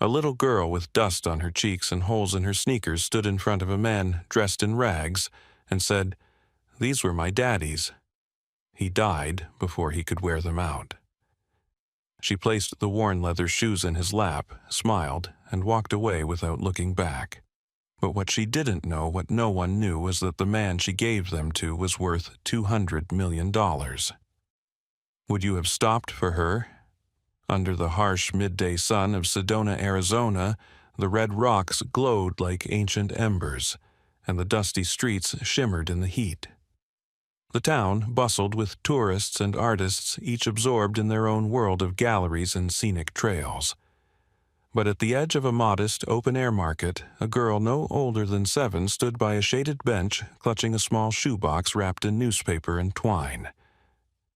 A little girl with dust on her cheeks and holes in her sneakers stood in front of a man dressed in rags and said, "These were my daddy's. He died before he could wear them out." She placed the worn leather shoes in his lap, smiled, and walked away without looking back. But what she didn't know, what no one knew, was that the man she gave them to was worth $200 million. Would you have stopped for her? Under the harsh midday sun of Sedona, Arizona, the red rocks glowed like ancient embers, and the dusty streets shimmered in the heat. The town bustled with tourists and artists, each absorbed in their own world of galleries and scenic trails. But at the edge of a modest, open-air market, a girl no older than 7 stood by a shaded bench, clutching a small shoebox wrapped in newspaper and twine.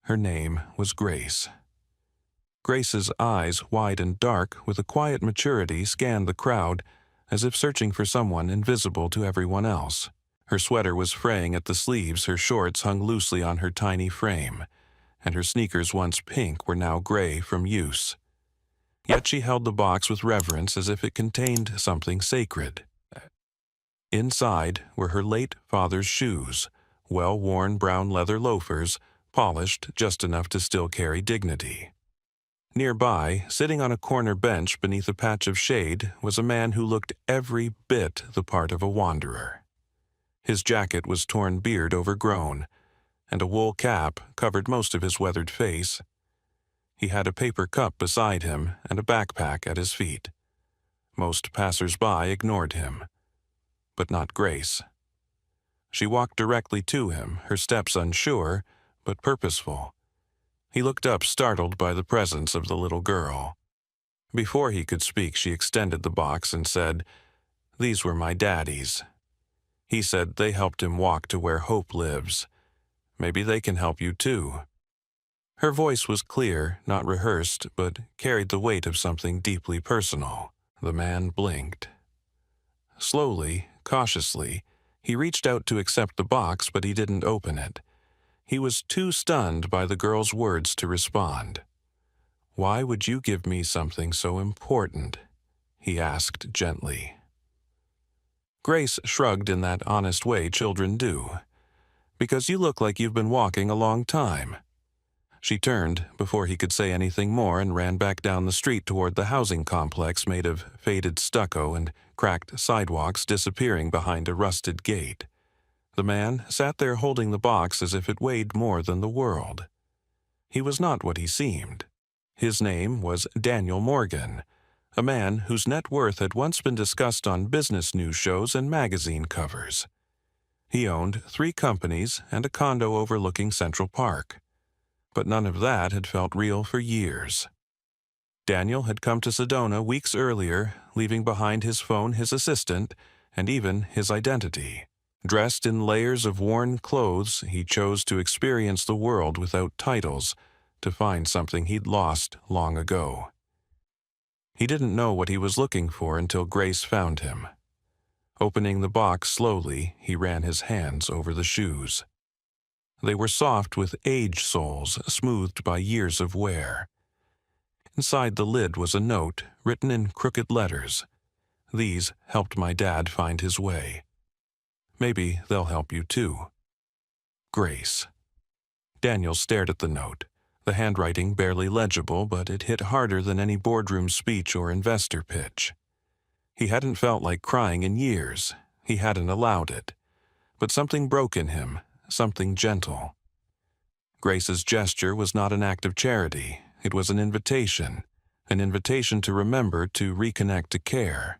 Her name was Grace. Grace's eyes, wide and dark, with a quiet maturity, scanned the crowd, as if searching for someone invisible to everyone else. Her sweater was fraying at the sleeves, her shorts hung loosely on her tiny frame, and her sneakers, once pink, were now gray from use. Yet she held the box with reverence as if it contained something sacred. Inside were her late father's shoes, well-worn brown leather loafers, polished just enough to still carry dignity. Nearby, sitting on a corner bench beneath a patch of shade, was a man who looked every bit the part of a wanderer. His jacket was torn beard overgrown, and a wool cap covered most of his weathered face. He had a paper cup beside him and a backpack at his feet. Most passers-by ignored him, but not Grace. She walked directly to him, her steps unsure, but purposeful. He looked up, startled by the presence of the little girl. Before he could speak, she extended the box and said, "These were my daddy's. He said they helped him walk to where hope lives. Maybe they can help you too." Her voice was clear, not rehearsed, but carried the weight of something deeply personal. The man blinked. Slowly, cautiously, he reached out to accept the box, but he didn't open it. He was too stunned by the girl's words to respond. "Why would you give me something so important?" he asked gently. Grace shrugged in that honest way children do. "Because you look like you've been walking a long time." She turned before he could say anything more and ran back down the street toward the housing complex made of faded stucco and cracked sidewalks disappearing behind a rusted gate. The man sat there holding the box as if it weighed more than the world. He was not what he seemed. His name was Daniel Morgan, a man whose net worth had once been discussed on business news shows and magazine covers. He owned 3 companies and a condo overlooking Central Park. But none of that had felt real for years. Daniel had come to Sedona weeks earlier, leaving behind his phone, his assistant, and even his identity. Dressed in layers of worn clothes, he chose to experience the world without titles, to find something he'd lost long ago. He didn't know what he was looking for until Grace found him. Opening the box slowly, he ran his hands over the shoes. They were soft with age soles, smoothed by years of wear. Inside the lid was a note, written in crooked letters. "These helped my dad find his way. Maybe they'll help you too. Grace." Daniel stared at the note, the handwriting barely legible, but it hit harder than any boardroom speech or investor pitch. He hadn't felt like crying in years. He hadn't allowed it. But something broke in him, something gentle. Grace's gesture was not an act of charity. It was an invitation to remember, to reconnect, to care.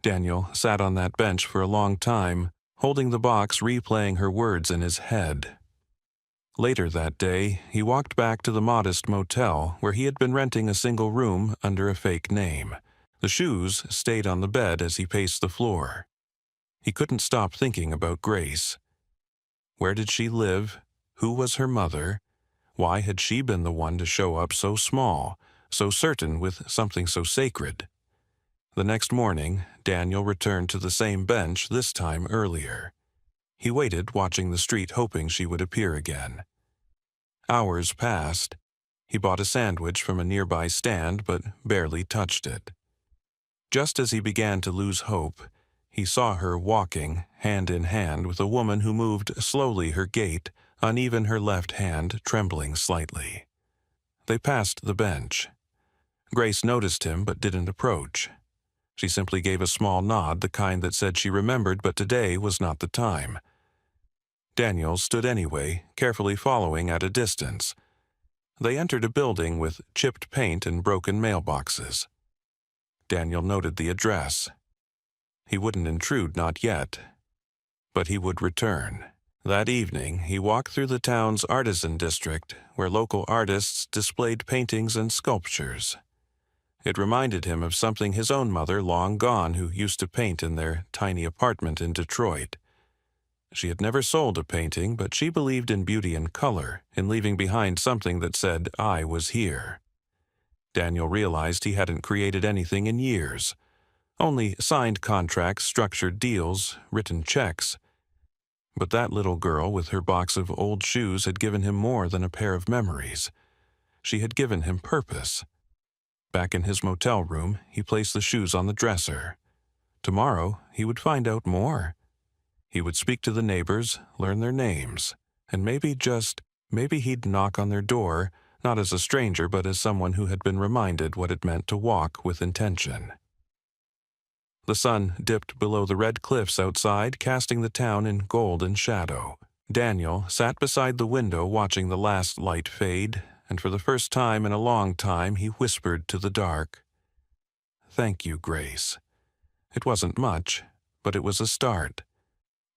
Daniel sat on that bench for a long time, holding the box, replaying her words in his head. Later that day, he walked back to the modest motel where he had been renting a single room under a fake name. The shoes stayed on the bed as he paced the floor. He couldn't stop thinking about Grace. Where did she live? Who was her mother? Why had she been the one to show up so small, so certain with something so sacred? The next morning, Daniel returned to the same bench, this time earlier. He waited, watching the street, hoping she would appear again. Hours passed. He bought a sandwich from a nearby stand, but barely touched it. Just as he began to lose hope, he saw her walking, hand in hand, with a woman who moved slowly, her gait, uneven, her left hand trembling slightly. They passed the bench. Grace noticed him but didn't approach. She simply gave a small nod, the kind that said she remembered, but today was not the time. Daniel stood anyway, carefully following at a distance. They entered a building with chipped paint and broken mailboxes. Daniel noted the address. He wouldn't intrude, not yet. But he would return. That evening, he walked through the town's artisan district, where local artists displayed paintings and sculptures. It reminded him of something his own mother, long gone, who used to paint in their tiny apartment in Detroit. She had never sold a painting, but she believed in beauty and color, in leaving behind something that said, "I was here." Daniel realized he hadn't created anything in years. Only signed contracts, structured deals, written checks. But that little girl with her box of old shoes had given him more than a pair of memories. She had given him purpose. Back in his motel room, he placed the shoes on the dresser. Tomorrow, he would find out more. He would speak to the neighbors, learn their names, and maybe he'd knock on their door, not as a stranger but as someone who had been reminded what it meant to walk with intention. The sun dipped below the red cliffs outside, casting the town in golden shadow. Daniel sat beside the window watching the last light fade, and for the first time in a long time he whispered to the dark, "Thank you, Grace." It wasn't much, but it was a start.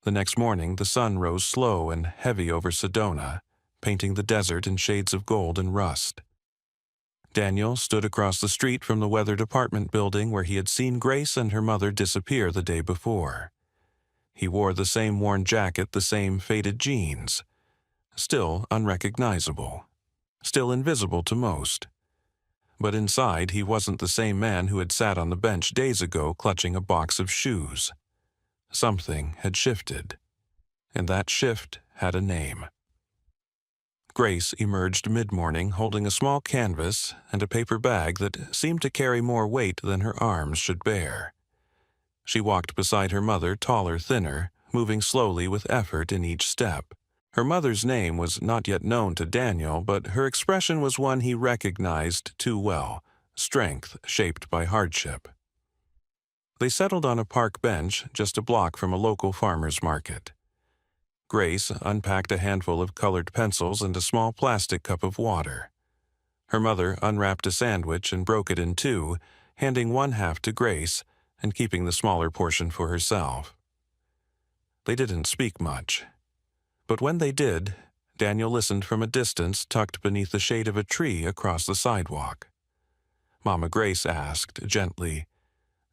The next morning the sun rose slow and heavy over Sedona, painting the desert in shades of gold and rust. Daniel stood across the street from the weathered apartment building where he had seen Grace and her mother disappear the day before. He wore the same worn jacket, the same faded jeans. Still unrecognizable. Still invisible to most. But inside he wasn't the same man who had sat on the bench days ago clutching a box of shoes. Something had shifted, and that shift had a name. Grace emerged mid-morning holding a small canvas and a paper bag that seemed to carry more weight than her arms should bear. She walked beside her mother, taller, thinner, moving slowly with effort in each step. Her mother's name was not yet known to Daniel, but her expression was one he recognized too well, strength shaped by hardship. They settled on a park bench just a block from a local farmer's market. Grace unpacked a handful of colored pencils and a small plastic cup of water. Her mother unwrapped a sandwich and broke it in two, handing one half to Grace and keeping the smaller portion for herself. They didn't speak much. But when they did, Daniel listened from a distance tucked beneath the shade of a tree across the sidewalk. Mama Grace asked gently,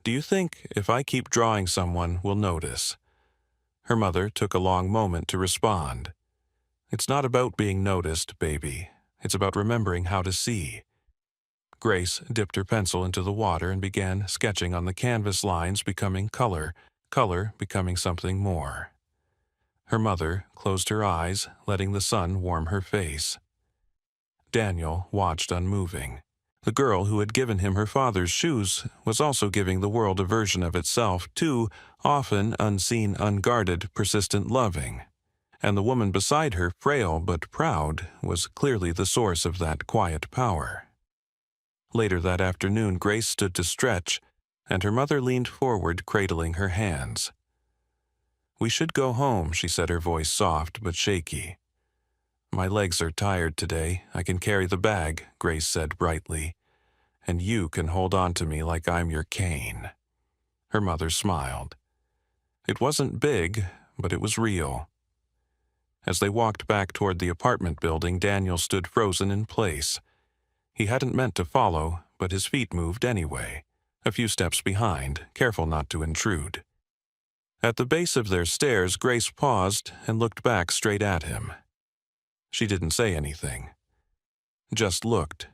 "Do you think if I keep drawing someone will notice?" Her mother took a long moment to respond. "It's not about being noticed, baby. It's about remembering how to see." Grace dipped her pencil into the water and began sketching on the canvas, lines becoming color, color becoming something more. Her mother closed her eyes, letting the sun warm her face. Daniel watched unmoving. The girl who had given him her father's shoes was also giving the world a version of itself, too often unseen, unguarded, persistent, loving. And the woman beside her, frail but proud, was clearly the source of that quiet power. Later that afternoon, Grace stood to stretch, and her mother leaned forward, cradling her hands. "We should go home," she said, her voice soft but shaky. "My legs are tired today. I can carry the bag," Grace said brightly. "And you can hold on to me like I'm your cane." Her mother smiled. It wasn't big, but it was real. As they walked back toward the apartment building, Daniel stood frozen in place. He hadn't meant to follow, but his feet moved anyway, a few steps behind, careful not to intrude. At the base of their stairs, Grace paused and looked back straight at him. She didn't say anything, just looked.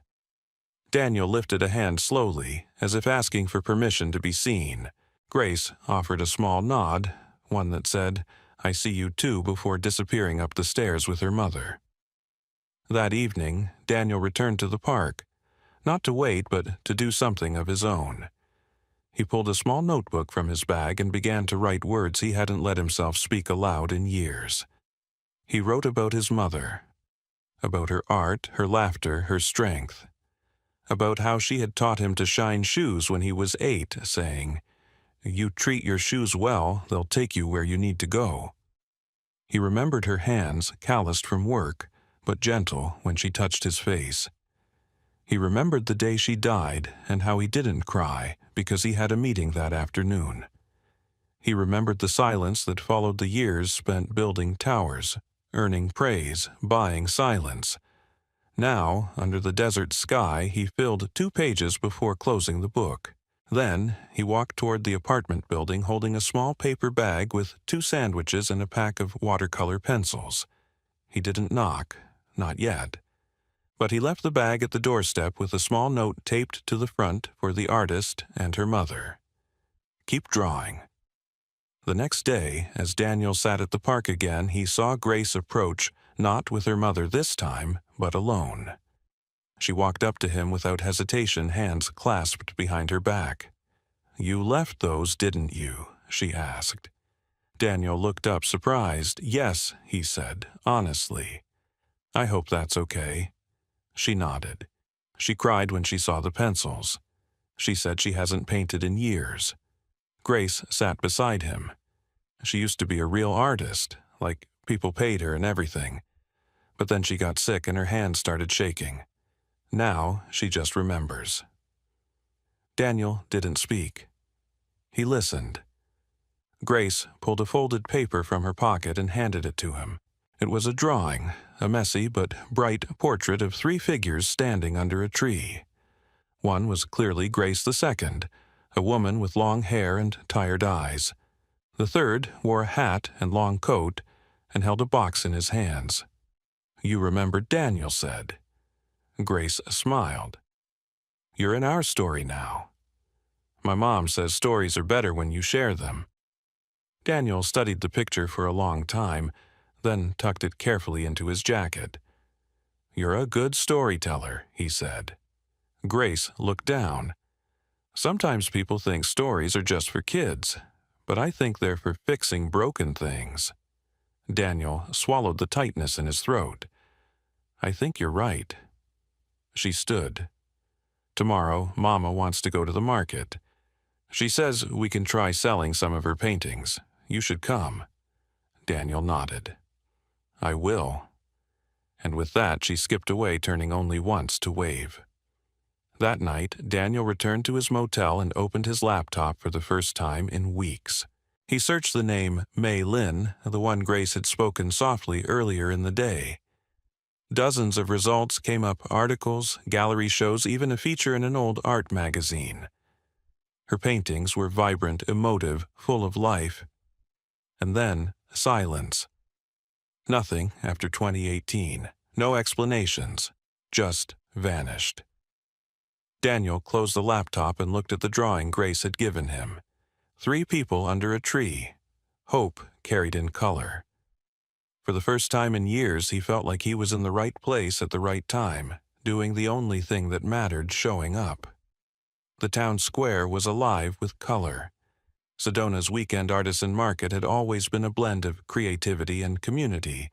Daniel lifted a hand slowly, as if asking for permission to be seen. Grace offered a small nod, one that said, "I see you too," before disappearing up the stairs with her mother. That evening, Daniel returned to the park, not to wait, but to do something of his own. He pulled a small notebook from his bag and began to write words he hadn't let himself speak aloud in years. He wrote about his mother, about her art, her laughter, her strength, about how she had taught him to shine shoes when he was 8, saying, "You treat your shoes well, they'll take you where you need to go." He remembered her hands, calloused from work, but gentle when she touched his face. He remembered the day she died and how he didn't cry because he had a meeting that afternoon. He remembered the silence that followed the years spent building towers, earning praise, buying silence. Now, under the desert sky, he filled 2 pages before closing the book. Then, he walked toward the apartment building holding a small paper bag with 2 sandwiches and a pack of watercolor pencils. He didn't knock, not yet. But he left the bag at the doorstep with a small note taped to the front for the artist and her mother. Keep drawing. The next day, as Daniel sat at the park again, he saw Grace approach, not with her mother this time, but alone. She walked up to him without hesitation, hands clasped behind her back. "You left those, didn't you?" she asked. Daniel looked up surprised. "Yes," he said, honestly. "I hope that's okay." She nodded. She cried when she saw the pencils. She said she hasn't painted in years. Grace sat beside him. She used to be a real artist, like people paid her and everything. But then she got sick and her hands started shaking. Now she just remembers. Daniel didn't speak. He listened. Grace pulled a folded paper from her pocket and handed it to him. It was a drawing, a messy but bright portrait of 3 figures standing under a tree. One was clearly Grace II, a woman with long hair and tired eyes. The third wore a hat and long coat and held a box in his hands. "You remember," Daniel said. Grace smiled. "You're in our story now. My mom says stories are better when you share them." Daniel studied the picture for a long time, then tucked it carefully into his jacket. "You're a good storyteller," he said. Grace looked down. "Sometimes people think stories are just for kids, but I think they're for fixing broken things." Daniel swallowed the tightness in his throat. "I think you're right." She stood. "Tomorrow, Mama wants to go to the market. She says we can try selling some of her paintings. You should come." Daniel nodded. "I will." And with that, she skipped away, turning only once to wave. That night, Daniel returned to his motel and opened his laptop for the first time in weeks. He searched the name Mei Lin, the one Grace had spoken softly earlier in the day. Dozens of results came up: articles, gallery shows, even a feature in an old art magazine. Her paintings were vibrant, emotive, full of life. And then, silence. Nothing after 2018. No explanations. Just vanished. Daniel closed the laptop and looked at the drawing Grace had given him. 3 people under a tree. Hope carried in color. For the first time in years, he felt like he was in the right place at the right time, doing the only thing that mattered: showing up. The town square was alive with color. Sedona's weekend artisan market had always been a blend of creativity and community,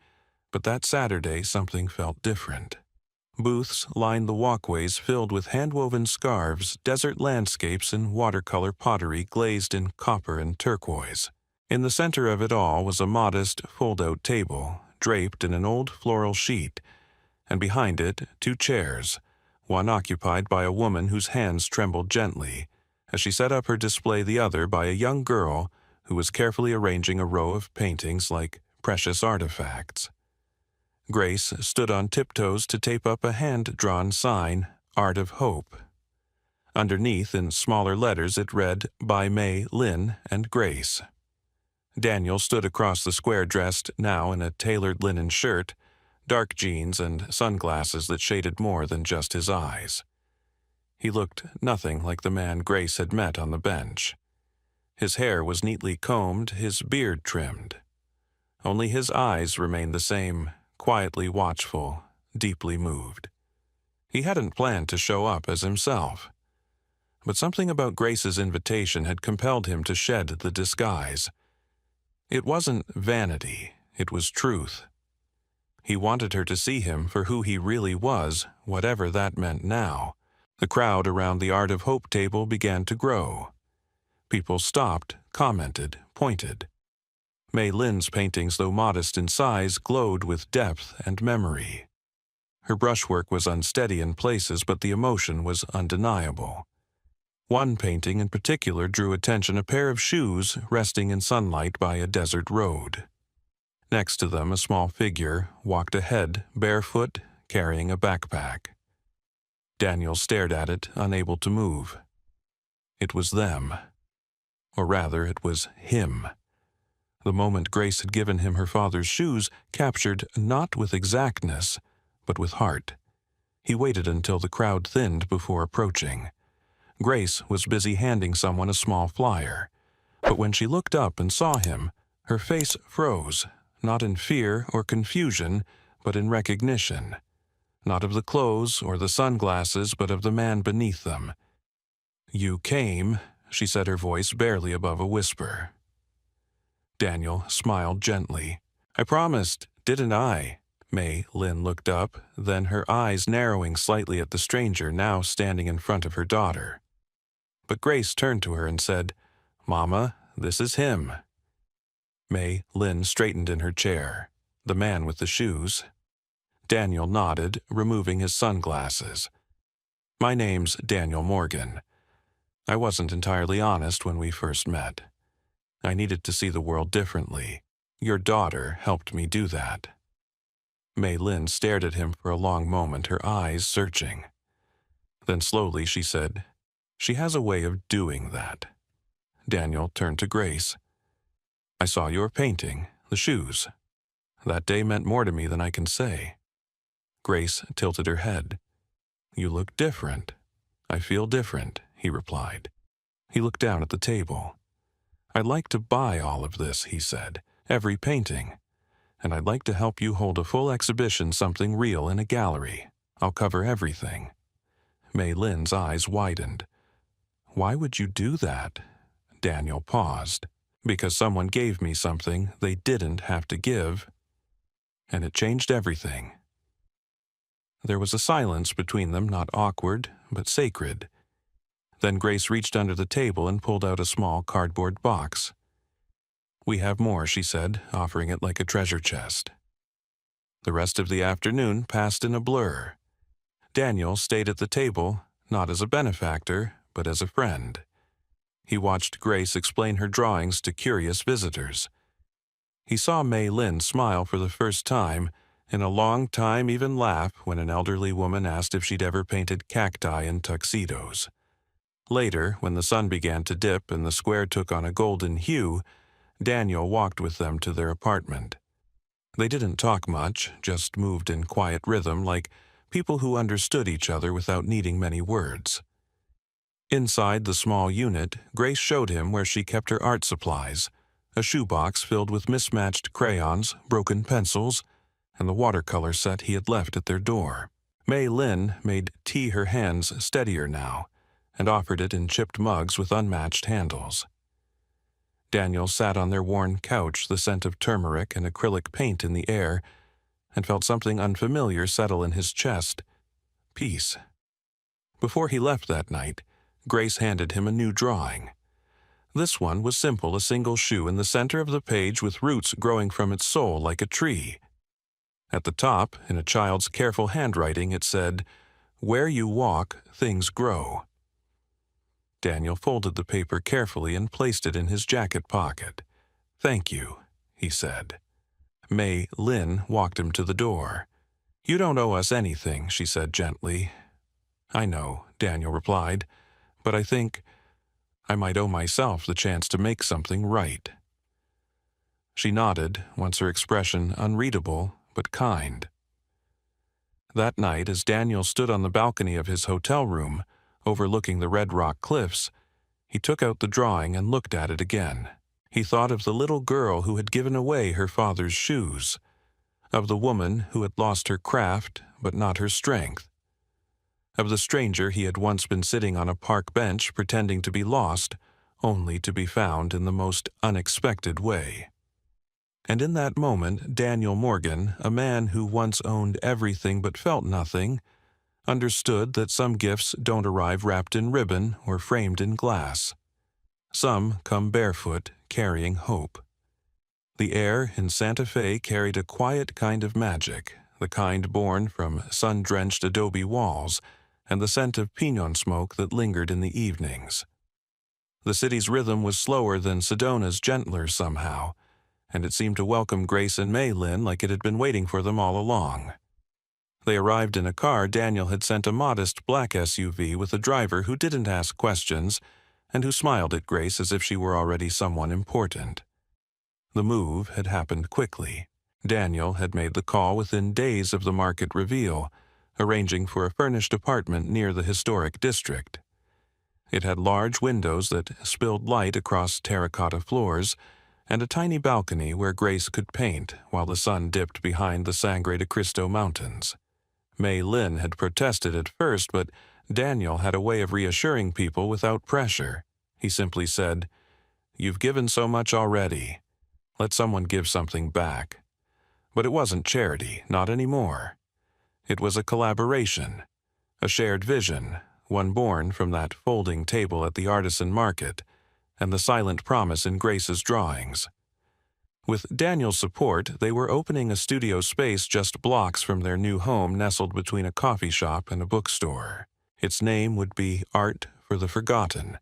but that Saturday something felt different. Booths lined the walkways filled with hand-woven scarves, desert landscapes, and watercolor pottery glazed in copper and turquoise. In the center of it all was a modest, fold-out table, draped in an old floral sheet, and behind it 2 chairs, one occupied by a woman whose hands trembled gently as she set up her display, the other by a young girl who was carefully arranging a row of paintings like precious artifacts. Grace stood on tiptoes to tape up a hand-drawn sign, "Art of Hope." Underneath, in smaller letters, it read, "By Mei Lin and Grace." Daniel stood across the square, dressed now in a tailored linen shirt, dark jeans, and sunglasses that shaded more than just his eyes. He looked nothing like the man Grace had met on the bench. His hair was neatly combed, his beard trimmed. Only his eyes remained the same, quietly watchful, deeply moved. He hadn't planned to show up as himself. but something about Grace's invitation had compelled him to shed the disguise. It wasn't vanity, it was truth. He wanted her to see him for who he really was, whatever that meant now. The crowd around the Art of Hope table began to grow. People stopped, commented, pointed. Mei Lin's paintings, though modest in size, glowed with depth and memory. Her brushwork was unsteady in places, but the emotion was undeniable. One painting in particular drew attention: a pair of shoes resting in sunlight by a desert road. Next to them, a small figure walked ahead, barefoot, carrying a backpack. Daniel stared at it, unable to move. It was them. Or rather, it was him. The moment Grace had given him her father's shoes, captured not with exactness, but with heart. He waited until the crowd thinned before approaching. Grace was busy handing someone a small flyer, but when she looked up and saw him, her face froze, not in fear or confusion, but in recognition. Not of the clothes or the sunglasses, but of the man beneath them. "You came," she said, her voice barely above a whisper. Daniel smiled gently. "I promised, didn't I?" Mei Lin looked up, then her eyes narrowing slightly at the stranger now standing in front of her daughter. But Grace turned to her and said, "Mama, this is him." Mei Lin straightened in her chair. "The man with the shoes." Daniel nodded, removing his sunglasses. "My name's Daniel Morgan. I wasn't entirely honest when we first met. I needed to see the world differently. Your daughter helped me do that." Mei Lin stared at him for a long moment, her eyes searching. Then slowly she said, "She has a way of doing that." Daniel turned to Grace. "I saw your painting, the shoes. That day meant more to me than I can say." Grace tilted her head. "You look different." "I feel different," he replied. He looked down at the table. "I'd like to buy all of this," he said, "every painting. And I'd like to help you hold a full exhibition, something real in a gallery. I'll cover everything." Mei Lin's eyes widened. "Why would you do that?" Daniel paused. "Because someone gave me something they didn't have to give, and it changed everything." There was a silence between them, not awkward, but sacred. Then Grace reached under the table and pulled out a small cardboard box. "We have more," she said, offering it like a treasure chest. The rest of the afternoon passed in a blur. Daniel stayed at the table, not as a benefactor, but as a friend. He watched Grace explain her drawings to curious visitors. He saw Mei Lin smile for the first time, in a long time even laugh when an elderly woman asked if she'd ever painted cacti in tuxedos. Later, when the sun began to dip and the square took on a golden hue, Daniel walked with them to their apartment. They didn't talk much, just moved in quiet rhythm like people who understood each other without needing many words. Inside the small unit, Grace showed him where she kept her art supplies, a shoebox filled with mismatched crayons, broken pencils, and the watercolor set he had left at their door. Mei Lin made tea her hands steadier now, and offered it in chipped mugs with unmatched handles. Daniel sat on their worn couch, the scent of turmeric and acrylic paint in the air, and felt something unfamiliar settle in his chest. Peace. Before he left that night, Grace handed him a new drawing. This one was simple, a single shoe in the center of the page with roots growing from its sole like a tree. At the top, in a child's careful handwriting, it said, "Where you walk, things grow." Daniel folded the paper carefully and placed it in his jacket pocket. "Thank you," he said. Mei Lin walked him to the door. "You don't owe us anything," she said gently. "I know," Daniel replied, "but I think I might owe myself the chance to make something right." She nodded, once her expression unreadable but kind. That night, as Daniel stood on the balcony of his hotel room, overlooking the Red Rock cliffs, he took out the drawing and looked at it again. He thought of the little girl who had given away her father's shoes, of the woman who had lost her craft but not her strength. of the stranger he had once been sitting on a park bench pretending to be lost, only to be found in the most unexpected way. And in that moment, Daniel Morgan, a man who once owned everything but felt nothing, understood that some gifts don't arrive wrapped in ribbon or framed in glass. Some come barefoot, carrying hope. The air in Santa Fe carried a quiet kind of magic, the kind born from sun-drenched adobe walls and the scent of pinon smoke that lingered in the evenings. The city's rhythm was slower than Sedona's gentler somehow, and it seemed to welcome Grace and May Lynn like it had been waiting for them all along. They arrived in a car Daniel had sent, a modest black SUV with a driver who didn't ask questions and who smiled at Grace as if she were already someone important. The move had happened quickly. Daniel had made the call within days of the market reveal, arranging for a furnished apartment near the historic district. It had large windows that spilled light across terracotta floors, and a tiny balcony where Grace could paint while the sun dipped behind the Sangre de Cristo Mountains. May Lynn had protested at first, but Daniel had a way of reassuring people without pressure. He simply said, "You've given so much already. Let someone give something back." But it wasn't charity, not anymore. It was a collaboration, a shared vision, one born from that folding table at the artisan market, and the silent promise in Grace's drawings. With Daniel's support, they were opening a studio space just blocks from their new home nestled between a coffee shop and a bookstore. Its name would be Art for the Forgotten,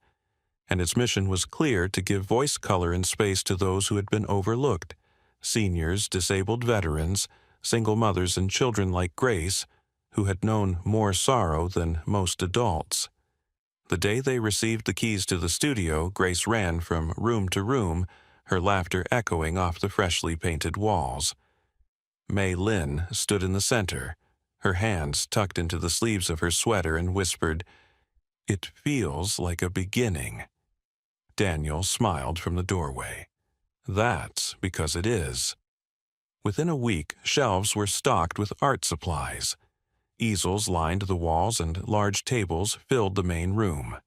and its mission was clear: to give voice, color, and space to those who had been overlooked: seniors, disabled veterans, single mothers, and children like Grace, who had known more sorrow than most adults. The day they received the keys to the studio, Grace ran from room to room, her laughter echoing off the freshly painted walls. May Lynn stood in the center, her hands tucked into the sleeves of her sweater, and whispered, "It feels like a beginning." Daniel smiled from the doorway. "That's because it is." Within a week, shelves were stocked with art supplies. Easels lined the walls and large tables filled the main room.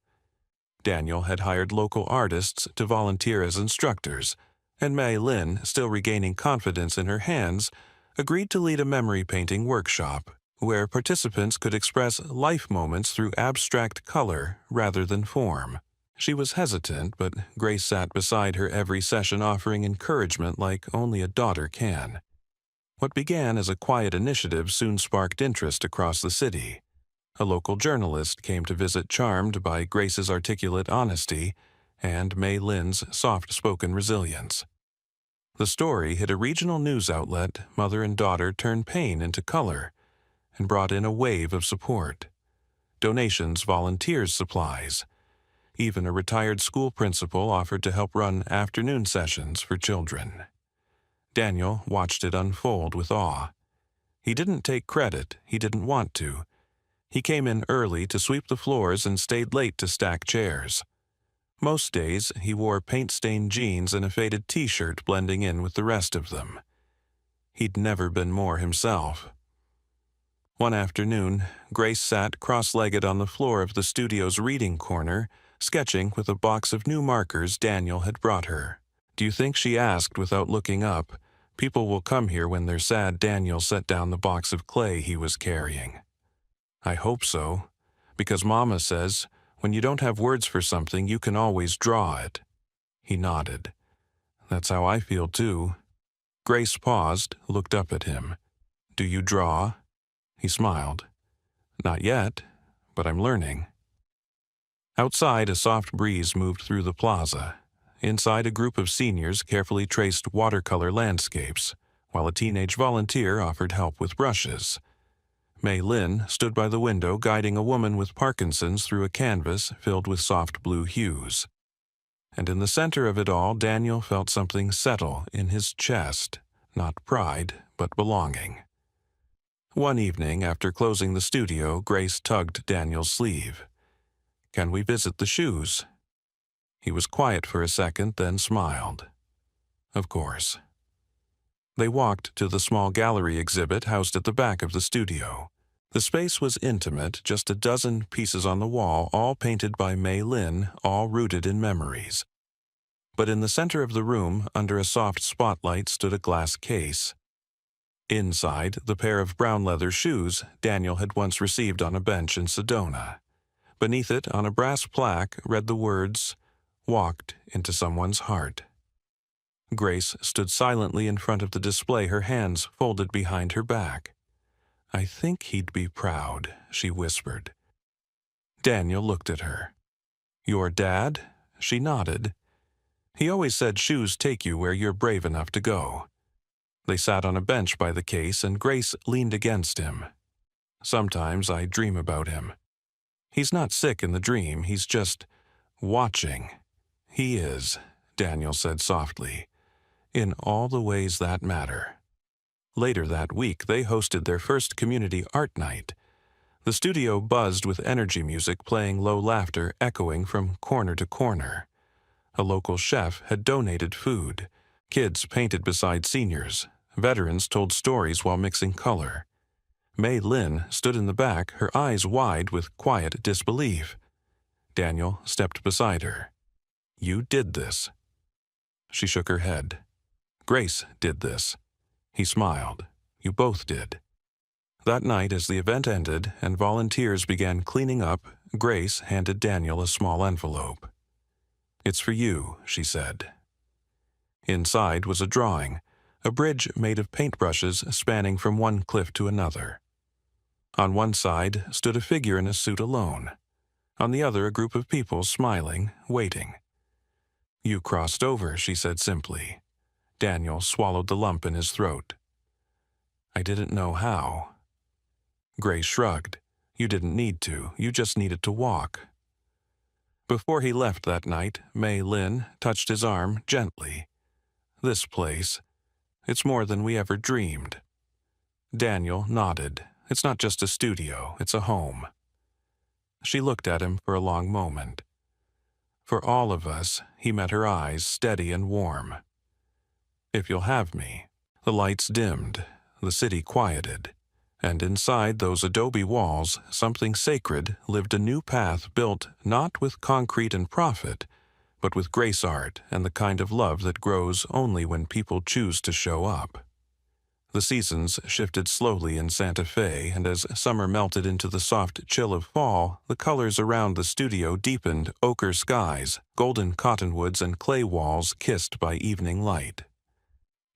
Daniel had hired local artists to volunteer as instructors, and May Lynn, still regaining confidence in her hands, agreed to lead a memory painting workshop where participants could express life moments through abstract color rather than form. She was hesitant, but Grace sat beside her every session, offering encouragement like only a daughter can. What began as a quiet initiative soon sparked interest across the city. A local journalist came to visit, charmed by Grace's articulate honesty and May Lynn's soft-spoken resilience. The story hit a regional news outlet. Mother and daughter turned pain into color and brought in a wave of support. Donations, volunteers, supplies. Even a retired school principal offered to help run afternoon sessions for children. Daniel watched it unfold with awe. He didn't take credit. He didn't want to. He came in early to sweep the floors and stayed late to stack chairs. Most days, he wore paint-stained jeans and a faded t-shirt blending in with the rest of them. He'd never been more himself. One afternoon, Grace sat cross-legged on the floor of the studio's reading corner, sketching with a box of new markers Daniel had brought her. "Do you think," she asked without looking up, "people will come here when they're sad?" Daniel set down the box of clay he was carrying. "I hope so, because Mama says, when you don't have words for something, you can always draw it." He nodded. "That's how I feel too." Grace paused, looked up at him. "Do you draw?" He smiled. "Not yet, but I'm learning." Outside, a soft breeze moved through the plaza. Inside, a group of seniors carefully traced watercolor landscapes, while a teenage volunteer offered help with brushes. May Lynn stood by the window, guiding a woman with Parkinson's through a canvas filled with soft blue hues. And in the center of it all, Daniel felt something settle in his chest, not pride, but belonging. One evening, after closing the studio, Grace tugged Daniel's sleeve. "Can we visit the shoes?" He was quiet for a second, then smiled. "Of course." They walked to the small gallery exhibit housed at the back of the studio. The space was intimate, just a dozen pieces on the wall, all painted by Mei Lin, all rooted in memories. But in the center of the room, under a soft spotlight, stood a glass case. Inside, the pair of brown leather shoes Daniel had once received on a bench in Sedona. Beneath it, on a brass plaque, read the words, "Walked into someone's heart." Grace stood silently in front of the display, her hands folded behind her back. "I think he'd be proud," she whispered. Daniel looked at her. "Your dad?" She nodded. "He always said shoes take you where you're brave enough to go." They sat on a bench by the case, and Grace leaned against him. "Sometimes I dream about him. He's not sick in the dream, he's just watching." "He is," Daniel said softly, "in all the ways that matter." Later that week, they hosted their first community art night. The studio buzzed with energy music, playing low laughter echoing from corner to corner. A local chef had donated food. Kids painted beside seniors. Veterans told stories while mixing color. Mei Lin stood in the back, her eyes wide with quiet disbelief. Daniel stepped beside her. "You did this." She shook her head. "Grace did this." He smiled. "You both did." That night, as the event ended and volunteers began cleaning up, Grace handed Daniel a small envelope. "It's for you," she said. Inside was a drawing, a bridge made of paintbrushes spanning from one cliff to another. On one side stood a figure in a suit alone. On the other, a group of people smiling, waiting. "You crossed over," she said simply. Daniel swallowed the lump in his throat. "I didn't know how." Grace shrugged. "You didn't need to. You just needed to walk." Before he left that night, Mei Lin touched his arm gently. "This place, it's more than we ever dreamed." Daniel nodded. "It's not just a studio, it's a home." She looked at him for a long moment. "For all of us," he met her eyes, steady and warm. "If you'll have me." The lights dimmed, the city quieted, and inside those adobe walls, something sacred lived, a new path built not with concrete and profit, but with grace art and the kind of love that grows only when people choose to show up. The seasons shifted slowly in Santa Fe, and as summer melted into the soft chill of fall, the colors around the studio deepened: ochre skies, golden cottonwoods, and clay walls kissed by evening light.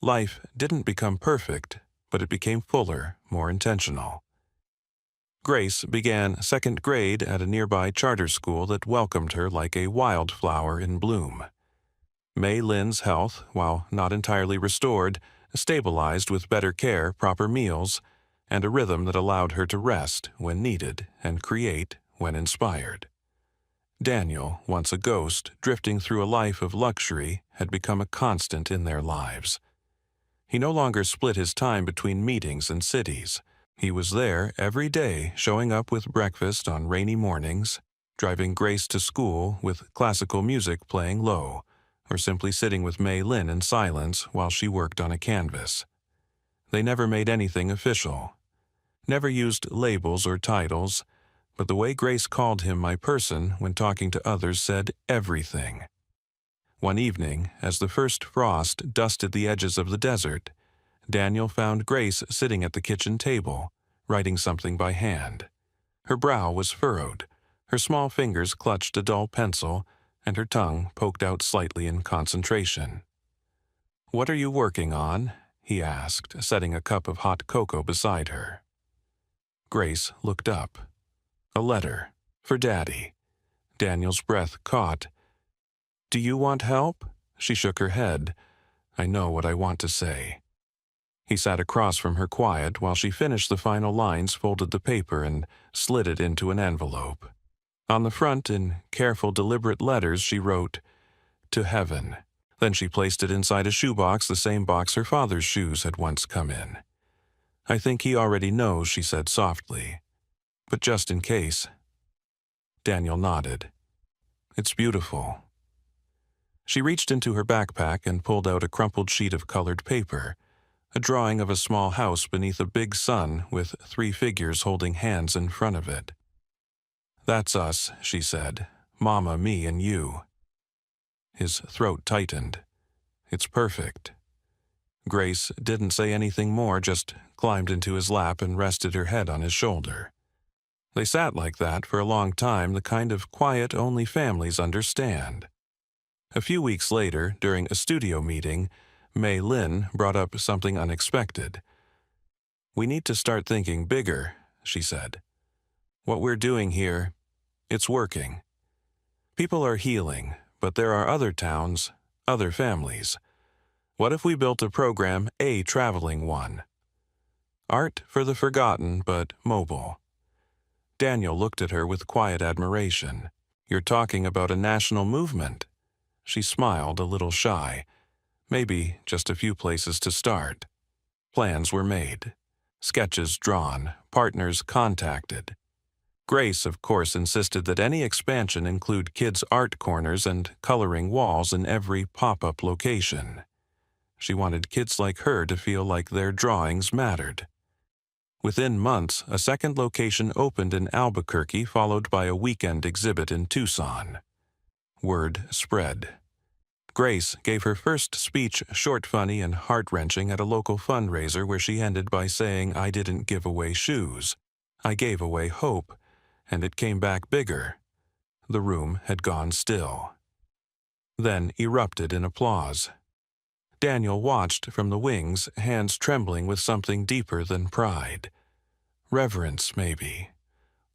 Life didn't become perfect, but it became fuller, more intentional. Grace began second grade at a nearby charter school that welcomed her like a wildflower in bloom. Mei Lin's health, while not entirely restored, stabilized with better care, proper meals, and a rhythm that allowed her to rest when needed and create when inspired. Daniel, once a ghost, drifting through a life of luxury, had become a constant in their lives. He no longer split his time between meetings and cities. He was there every day, showing up with breakfast on rainy mornings, driving Grace to school with classical music playing low, or simply sitting with Mei Lin in silence while she worked on a canvas. They never made anything official, never used labels or titles, but the way Grace called him "my person" when talking to others said everything. One evening, as the first frost dusted the edges of the desert, Daniel found Grace sitting at the kitchen table, writing something by hand. Her brow was furrowed, her small fingers clutched a dull pencil, and her tongue poked out slightly in concentration. "What are you working on?" he asked, setting a cup of hot cocoa beside her. Grace looked up. "A letter. For Daddy." Daniel's breath caught. "Do you want help?" She shook her head. "I know what I want to say." He sat across from her quiet while she finished the final lines, folded the paper, and slid it into an envelope. On the front, in careful, deliberate letters, she wrote, "To Heaven." Then she placed it inside a shoebox, the same box her father's shoes had once come in. "I think he already knows," she said softly. "But just in case." Daniel nodded. "It's beautiful." She reached into her backpack and pulled out a crumpled sheet of colored paper. a drawing of a small house beneath a big sun with 3 figures holding hands in front of it. "That's us," she said. "Mama, me, and you." His throat tightened. "It's perfect." Grace didn't say anything more, just climbed into his lap and rested her head on his shoulder. They sat like that for a long time, the kind of quiet only families understand. A few weeks later, during a studio meeting, Mei Lin brought up something unexpected. "We need to start thinking bigger," she said. "What we're doing here, it's working. People are healing, but there are other towns, other families. What if we built a program, a traveling one? Art for the forgotten, but mobile." Daniel looked at her with quiet admiration. "You're talking about a national movement." She smiled, a little shy. Maybe just a few places to start. Plans were made. Sketches drawn. Partners contacted. Grace, of course, insisted that any expansion include kids' art corners and coloring walls in every pop-up location. She wanted kids like her to feel like their drawings mattered. Within months, a second location opened in Albuquerque, followed by a weekend exhibit in Tucson. Word spread. Grace gave her first speech short, funny, and heart-wrenching at a local fundraiser where she ended by saying, "I didn't give away shoes. I gave away hope, and it came back bigger." The room had gone still. Then erupted in applause. Daniel watched from the wings, hands trembling with something deeper than pride. Reverence, maybe.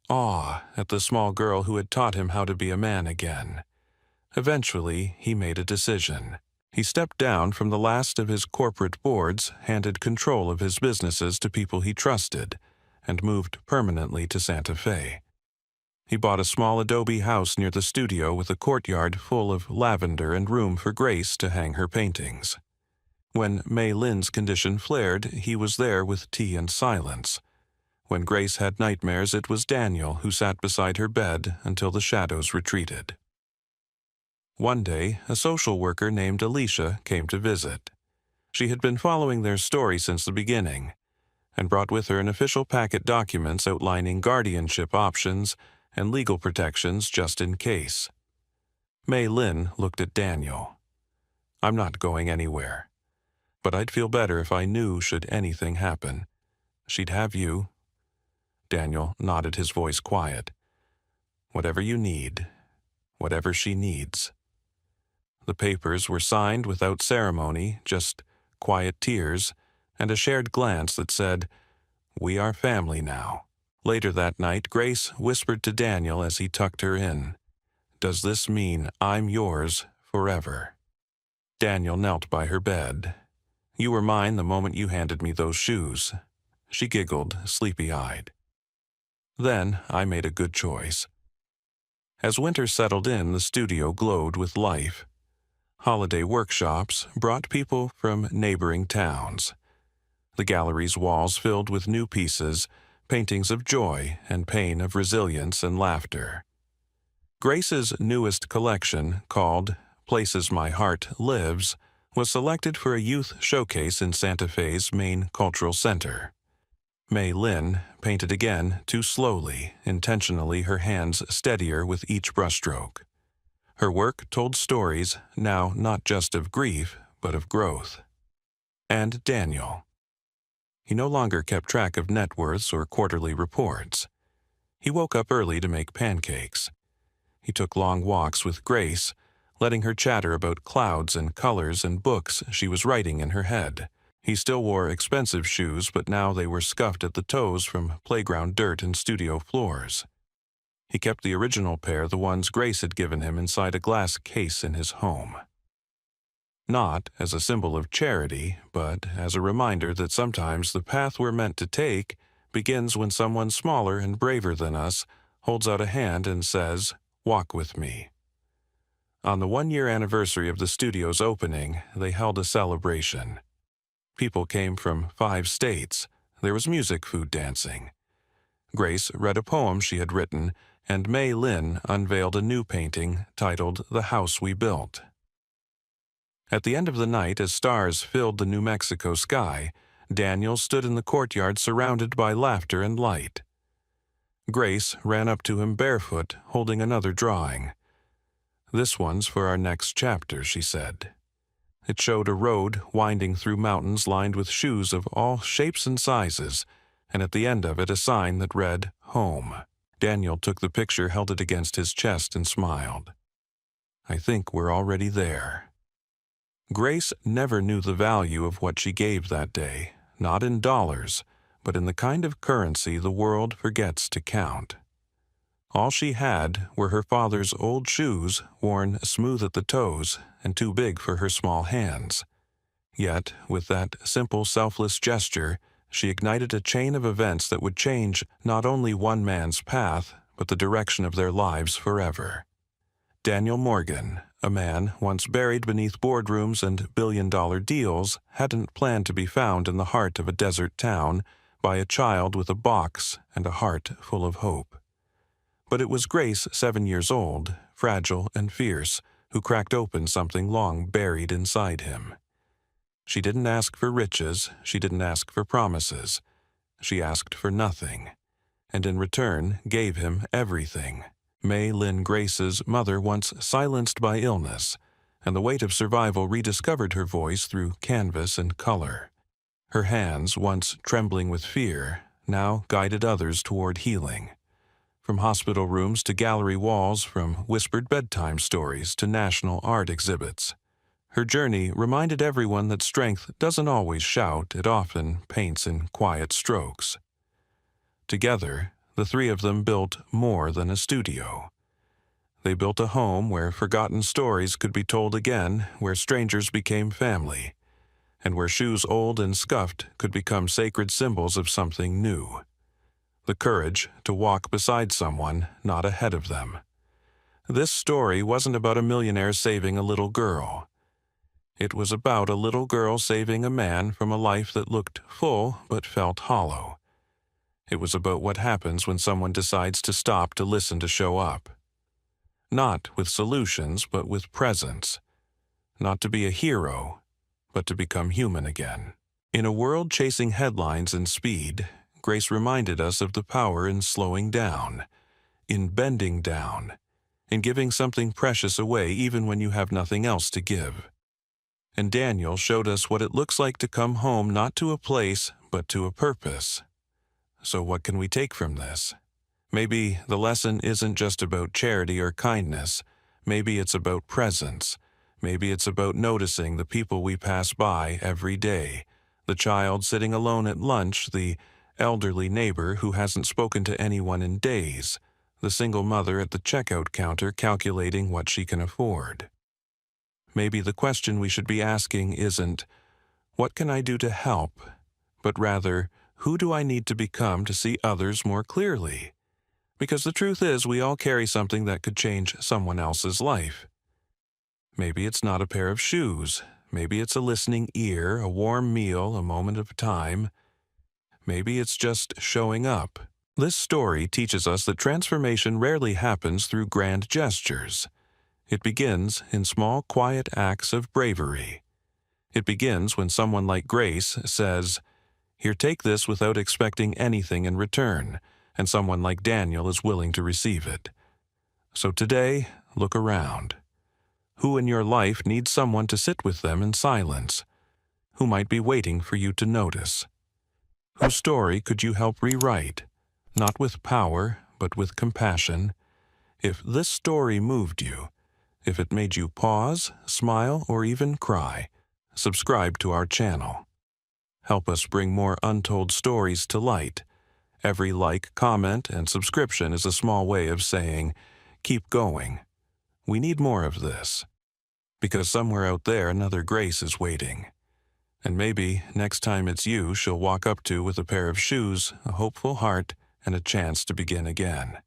Awe at the small girl who had taught him how to be a man again. Eventually, he made a decision. He stepped down from the last of his corporate boards, handed control of his businesses to people he trusted, and moved permanently to Santa Fe. He bought a small adobe house near the studio with a courtyard full of lavender and room for Grace to hang her paintings. When Mei Lin's condition flared, he was there with tea and silence. When Grace had nightmares, it was Daniel who sat beside her bed until the shadows retreated. One day, a social worker named Alicia came to visit. She had been following their story since the beginning, and brought with her an official packet documents outlining guardianship options and legal protections just in case. Mei Lin looked at Daniel. "I'm not going anywhere. But I'd feel better if I knew should anything happen. She'd have you." Daniel nodded, his voice quiet. "Whatever you need. Whatever she needs." The papers were signed without ceremony, just quiet tears, and a shared glance that said, "We are family now." Later that night, Grace whispered to Daniel as he tucked her in, "Does this mean I'm yours forever?" Daniel knelt by her bed. "You were mine the moment you handed me those shoes." She giggled, sleepy-eyed. "Then I made a good choice." As winter settled in, the studio glowed with life. Holiday workshops brought people from neighboring towns. The gallery's walls filled with new pieces, paintings of joy and pain, of resilience and laughter. Grace's newest collection, called Places My Heart Lives, was selected for a youth showcase in Santa Fe's main cultural center. Mei Lin painted again, too slowly, intentionally, her hands steadier with each brushstroke. Her work told stories, now not just of grief, but of growth. And Daniel. He no longer kept track of net worths or quarterly reports. He woke up early to make pancakes. He took long walks with Grace, letting her chatter about clouds and colors and books she was writing in her head. He still wore expensive shoes, but now they were scuffed at the toes from playground dirt and studio floors. He kept the original pair, the ones Grace had given him, inside a glass case in his home. Not as a symbol of charity, but as a reminder that sometimes the path we're meant to take begins when someone smaller and braver than us holds out a hand and says, "Walk with me." On the 1-year anniversary of the studio's opening, they held a celebration. People came from 5 states. There was music, food, dancing. Grace read a poem she had written, and Mei Lin unveiled a new painting titled The House We Built. At the end of the night, as stars filled the New Mexico sky, Daniel stood in the courtyard surrounded by laughter and light. Grace ran up to him barefoot, holding another drawing. "This one's for our next chapter," she said. It showed a road winding through mountains lined with shoes of all shapes and sizes, and at the end of it a sign that read, "Home." Daniel took the picture, held it against his chest, and smiled. "I think we're already there." Grace never knew the value of what she gave that day, not in dollars, but in the kind of currency the world forgets to count. All she had were her father's old shoes, worn smooth at the toes and too big for her small hands. Yet, with that simple, selfless gesture, she ignited a chain of events that would change not only one man's path, but the direction of their lives forever. Daniel Morgan, a man once buried beneath boardrooms and billion-dollar deals, hadn't planned to be found in the heart of a desert town by a child with a box and a heart full of hope. But it was Grace, 7 years old, fragile and fierce, who cracked open something long buried inside him. She didn't ask for riches, she didn't ask for promises. She asked for nothing, and in return gave him everything. May Lynn Grace's mother, once silenced by illness, and the weight of survival rediscovered her voice through canvas and color. Her hands, once trembling with fear, now guided others toward healing. From hospital rooms to gallery walls, from whispered bedtime stories to national art exhibits. Her journey reminded everyone that strength doesn't always shout, it often paints in quiet strokes. Together, the three of them built more than a studio. They built a home where forgotten stories could be told again, where strangers became family, and where shoes old and scuffed could become sacred symbols of something new. The courage to walk beside someone, not ahead of them. This story wasn't about a millionaire saving a little girl. It was about a little girl saving a man from a life that looked full but felt hollow. It was about what happens when someone decides to stop to listen, to show up. Not with solutions, but with presence. Not to be a hero, but to become human again. In a world chasing headlines and speed, Grace reminded us of the power in slowing down, in bending down, in giving something precious away even when you have nothing else to give. And Daniel showed us what it looks like to come home not to a place, but to a purpose. So what can we take from this? Maybe the lesson isn't just about charity or kindness. Maybe it's about presence. Maybe it's about noticing the people we pass by every day. The child sitting alone at lunch, the elderly neighbor who hasn't spoken to anyone in days, the single mother at the checkout counter calculating what she can afford. Maybe the question we should be asking isn't, "What can I do to help?" but rather, "Who do I need to become to see others more clearly?" Because the truth is, we all carry something that could change someone else's life. Maybe it's not a pair of shoes. Maybe it's a listening ear, a warm meal, a moment of time. Maybe it's just showing up. This story teaches us that transformation rarely happens through grand gestures. It begins in small, quiet acts of bravery. It begins when someone like Grace says, "Here, take this," without expecting anything in return, and someone like Daniel is willing to receive it. So today, look around. Who in your life needs someone to sit with them in silence? Who might be waiting for you to notice? Whose story could you help rewrite, not with power, but with compassion? If this story moved you, if it made you pause, smile, or even cry, subscribe to our channel. Help us bring more untold stories to light. Every like, comment, and subscription is a small way of saying, "Keep going. We need more of this." Because somewhere out there another Grace is waiting. And maybe next time it's you she'll walk up to with a pair of shoes, a hopeful heart, and a chance to begin again.